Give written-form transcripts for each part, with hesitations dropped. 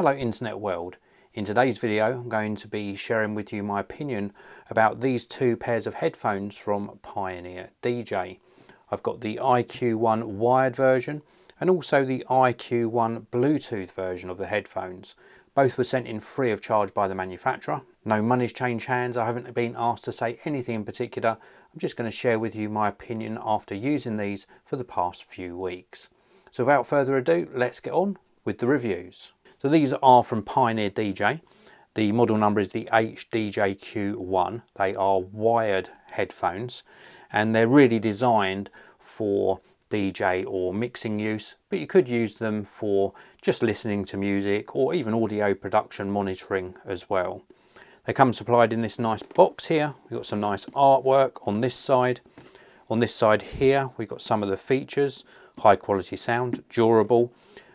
Hello internet world. In today's video I'm going to be sharing with you my opinion about these two pairs of headphones from Pioneer DJ. I've got the HDJ-CUE1 wired version and also the HDJ-CUE1 Bluetooth version of the headphones. Both were sent in free of charge by the manufacturer. No money's changed hands. I haven't been asked to say anything in particular. I'm just going to share with you my opinion after using these for the past few weeks. So without further ado, let's get on with the reviews. So these are from Pioneer DJ. The model number is the HDJ-CUE1. They are wired headphones and they're really designed for DJ or mixing use, but you could use them for just listening to music or even audio production monitoring as well. They come supplied in this nice box here. We've got some nice artwork on this side. On this side here, we've got some of the features: high quality sound, durable,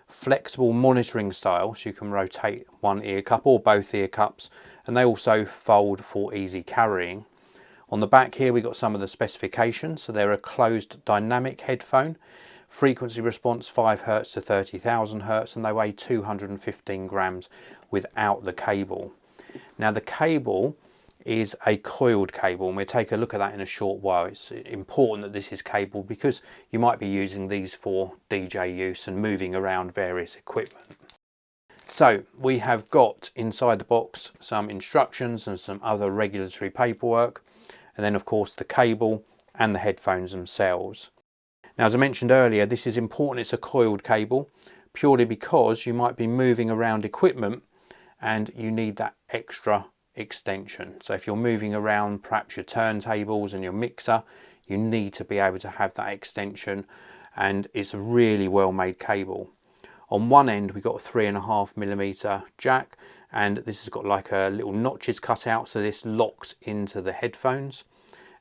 flexible monitoring style, so you can rotate one ear cup or both ear cups, and they also fold for easy carrying. On the back here we got some of the specifications. So they're a closed dynamic headphone, frequency response 5 Hz to 30,000 Hz, and they weigh 215 grams without the cable. Now the cable is a coiled cable, and we'll take a look at that in a short while. It's important that this is cabled because you might be using these for DJ use and moving around various equipment. So we have got inside the box some instructions and some other regulatory paperwork, and then of course the cable and the headphones themselves. Now, as I mentioned earlier, this is important. It's a coiled cable purely because you might be moving around equipment and you need that extra extension. So if you're moving around perhaps your turntables and your mixer, you need to be able to have that extension, and it's a really well made cable. On one end we've got a 3.5mm jack, and this has got like a little notches cut out, so this locks into the headphones.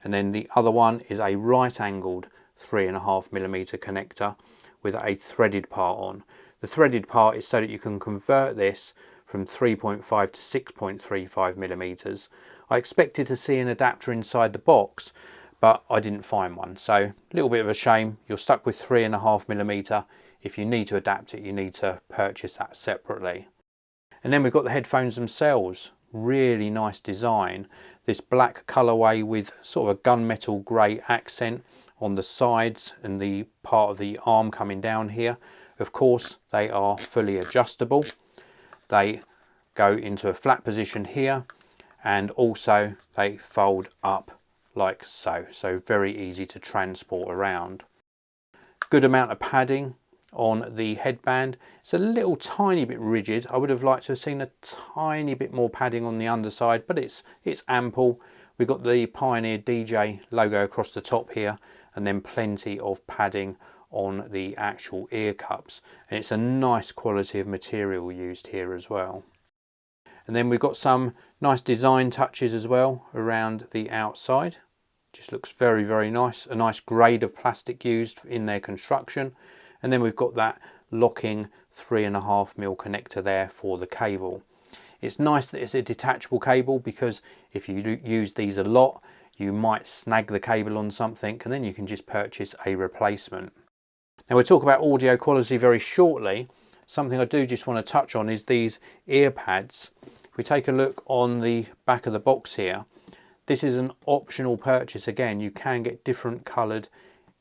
And then the other one is a right angled 3.5mm connector with a threaded part on. The threaded part is so that you can convert this from 3.5 to 6.35mm. I expected to see an adapter inside the box, but I didn't find one, so a little bit of a shame. You're stuck with 3.5mm. If you need to adapt it, you need to purchase that separately. And then we've got the headphones themselves. Really nice design. This black colorway with sort of a gunmetal grey accent on the sides and the part of the arm coming down here. Of course, they are fully adjustable. They go into a flat position here, and also they fold up like so. So very easy to transport around. Good amount of padding on the headband. It's a little tiny bit rigid. I would have liked to have seen a tiny bit more padding on the underside, but it's ample. We've got the Pioneer DJ logo across the top here, and then plenty of padding on the actual ear cups, and it's a nice quality of material used here as well. And then we've got some nice design touches as well around the outside. Just looks very, very nice. A nice grade of plastic used in their construction. And then we've got that locking 3.5mm connector there for the cable. It's nice that it's a detachable cable, because if you use these a lot, you might snag the cable on something and then you can just purchase a replacement. Now we'll talk about audio quality very shortly. Something I do just want to touch on is these ear pads. If we take a look on the back of the box here, this is an optional purchase. Again, you can get different coloured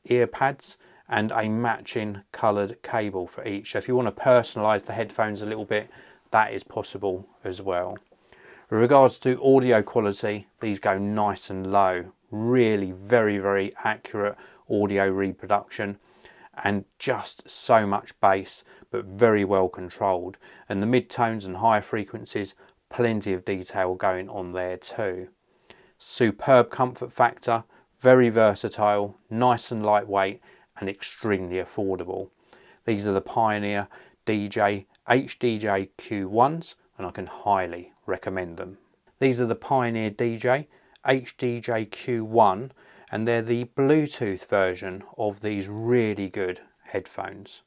ear pads and a matching coloured cable for each. So if you want to personalise the headphones a little bit, that is possible as well. With regards to audio quality, these go nice and low. Really very, very accurate audio reproduction, and just so much bass, but very well controlled. And the mid-tones and higher frequencies, plenty of detail going on there too. Superb comfort factor, very versatile, nice and lightweight, and extremely affordable. These are the Pioneer DJ HDJ-CUE1s, and I can highly recommend them. These are the Pioneer DJ HDJ-CUE1, and they're the Bluetooth version of these really good headphones.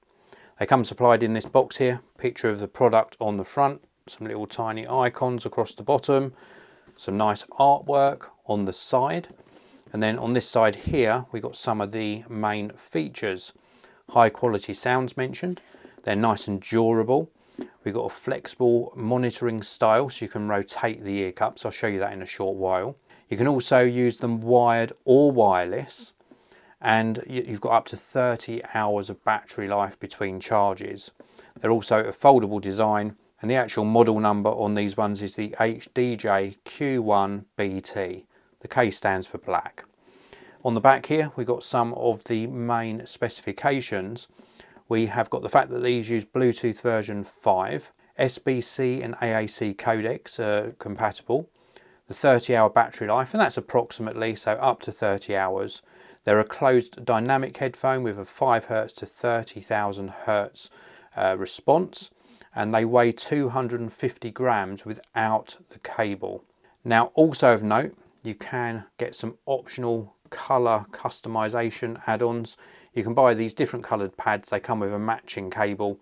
They come supplied in this box here. Picture of the product on the front, some little tiny icons across the bottom, some nice artwork on the side, and then on this side here we got some of the main features. High quality sounds mentioned. They're nice and durable. We've got a flexible monitoring style, so you can rotate the ear cups. I'll show you that in a short while. You can also use them wired or wireless, and you've got up to 30 hours of battery life between charges. They're also a foldable design, and the actual model number on these ones is the HDJ-CUE1BT. The K stands for black. On the back here, we've got some of the main specifications. We have got the fact that these use Bluetooth version 5, SBC and AAC codecs are compatible, the 30-hour battery life, and that's approximately, so up to 30 hours. They're a closed dynamic headphone with a 5 Hz to 30,000 Hz response, and they weigh 250 grams without the cable. Now, also of note, you can get some optional color customization add-ons. You can buy these different colored pads. They come with a matching cable.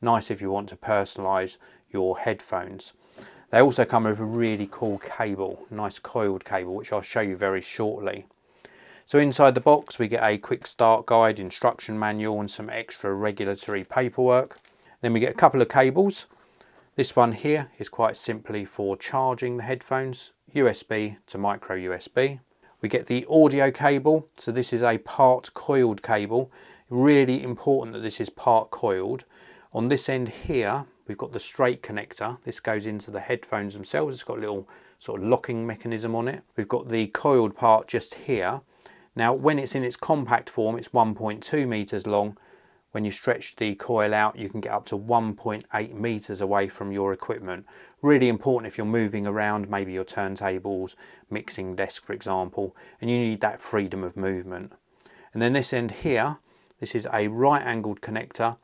Nice if you want to personalize your headphones. They also come with a really cool cable, nice coiled cable, which I'll show you very shortly. So inside the box we get a quick start guide, instruction manual and some extra regulatory paperwork. Then we get a couple of cables. This one here is quite simply for charging the headphones, USB to micro USB. We get the audio cable, so this is a part coiled cable. Really important that this is part coiled. On this end here, we've got the straight connector. This goes into the headphones themselves. It's got a little sort of locking mechanism on it. We've got the coiled part just here. Now, when it's in its compact form, it's 1.2 meters long. When you stretch the coil out, you can get up to 1.8 meters away from your equipment. Really important if you're moving around, maybe your turntables, mixing desk, for example, and you need that freedom of movement. And then this end here, this is a right angled connector,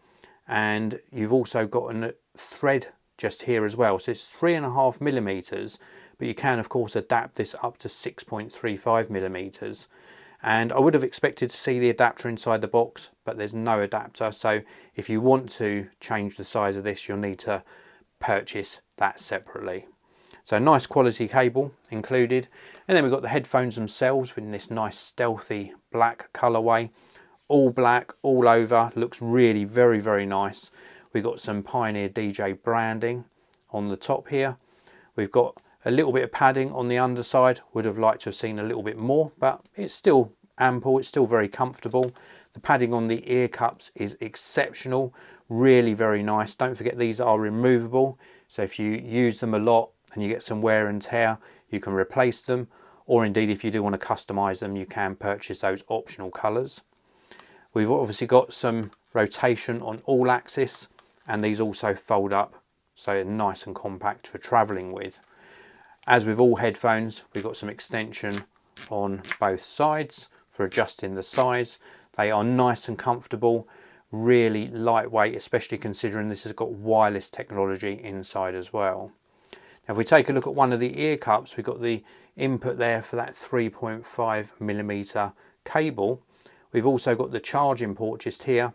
and you've also got a thread just here as well. So it's 3.5 millimeters, but you can of course adapt this up to 6.35 millimeters. And I would have expected to see the adapter inside the box, but there's no adapter. So if you want to change the size of this, you'll need to purchase that separately. So nice quality cable included. And then we've got the headphones themselves in this nice stealthy black colorway. All black, all over, looks really very, very nice. We've got some Pioneer DJ branding on the top here. We've got a little bit of padding on the underside. Would have liked to have seen a little bit more, but it's still ample, it's still very comfortable. The padding on the ear cups is exceptional, really very nice. Don't forget these are removable, so if you use them a lot and you get some wear and tear, you can replace them, or indeed if you do want to customize them, you can purchase those optional colors. We've obviously got some rotation on all axis, and these also fold up, so nice and compact for traveling with. As with all headphones, we've got some extension on both sides for adjusting the size. They are nice and comfortable, really lightweight, especially considering this has got wireless technology inside as well. Now if we take a look at one of the ear cups, we've got the input there for that 3.5 millimeter cable. We've also got the charging port just here,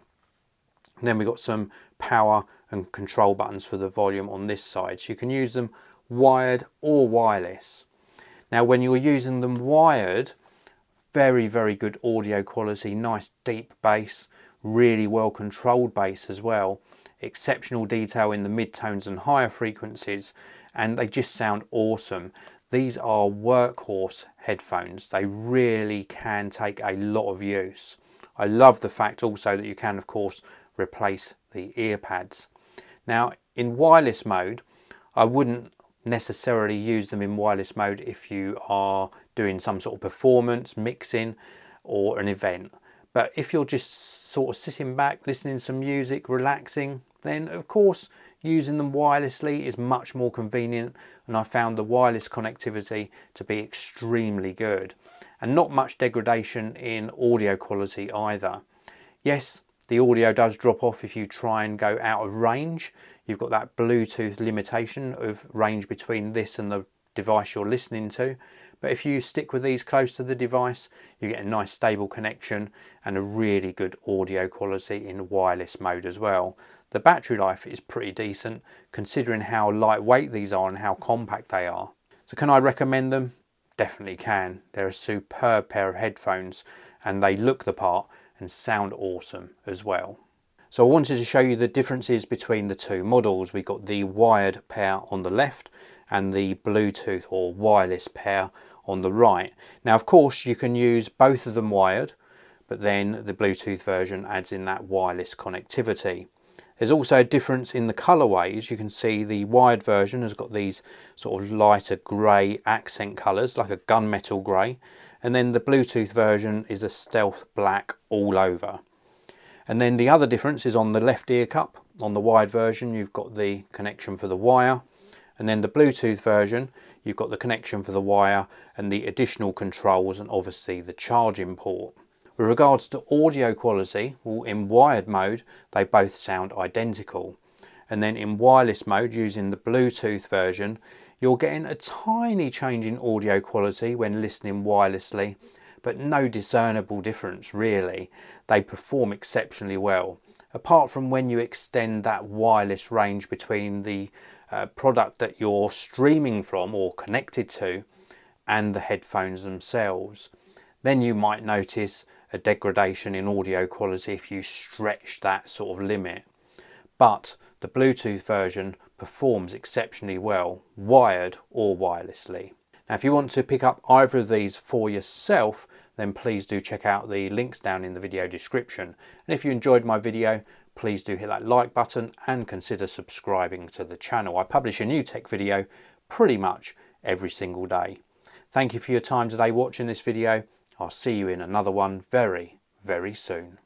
and then we've got some power and control buttons for the volume on this side, so you can use them wired or wireless. Now when you're using them wired, very, very good audio quality, nice deep bass, really well controlled bass as well, exceptional detail in the mid-tones and higher frequencies, and they just sound awesome. These are workhorse headphones. They really can take a lot of use. I love the fact also that you can of course replace the ear pads. Now in wireless mode, I wouldn't necessarily use them in wireless mode if you are doing some sort of performance, mixing or an event. But if you're just sort of sitting back, listening to some music, relaxing, then of course using them wirelessly is much more convenient, and I found the wireless connectivity to be extremely good and not much degradation in audio quality either. Yes, the audio does drop off if you try and go out of range. You've got that Bluetooth limitation of range between this and the device you're listening to, but if you stick with these close to the device, you get a nice stable connection and a really good audio quality in wireless mode as well. The battery life is pretty decent considering how lightweight these are and how compact they are. So can I recommend them? Definitely can. They're a superb pair of headphones and they look the part and sound awesome as well. So I wanted to show you the differences between the two models. We've got the wired pair on the left and the Bluetooth or wireless pair on the right. Now of course you can use both of them wired, but then the Bluetooth version adds in that wireless connectivity. There's also a difference in the colorways. You can see the wired version has got these sort of lighter grey accent colours, like a gunmetal grey, and then the Bluetooth version is a stealth black all over. And then the other difference is on the left ear cup. On the wired version you've got the connection for the wire, and then the Bluetooth version you've got the connection for the wire and the additional controls and obviously the charging port. With regards to audio quality, well, in wired mode they both sound identical, and then in wireless mode using the Bluetooth version you're getting a tiny change in audio quality when listening wirelessly, but no discernible difference really. They perform exceptionally well, apart from when you extend that wireless range between the product that you're streaming from or connected to and the headphones themselves. Then you might notice a degradation in audio quality if you stretch that sort of limit. But the Bluetooth version performs exceptionally well, wired or wirelessly. Now if you want to pick up either of these for yourself, then please do check out the links down in the video description. And if you enjoyed my video, please do hit that like button and consider subscribing to the channel. I publish a new tech video pretty much every single day. Thank you for your time today watching this video. I'll see you in another one very, very soon.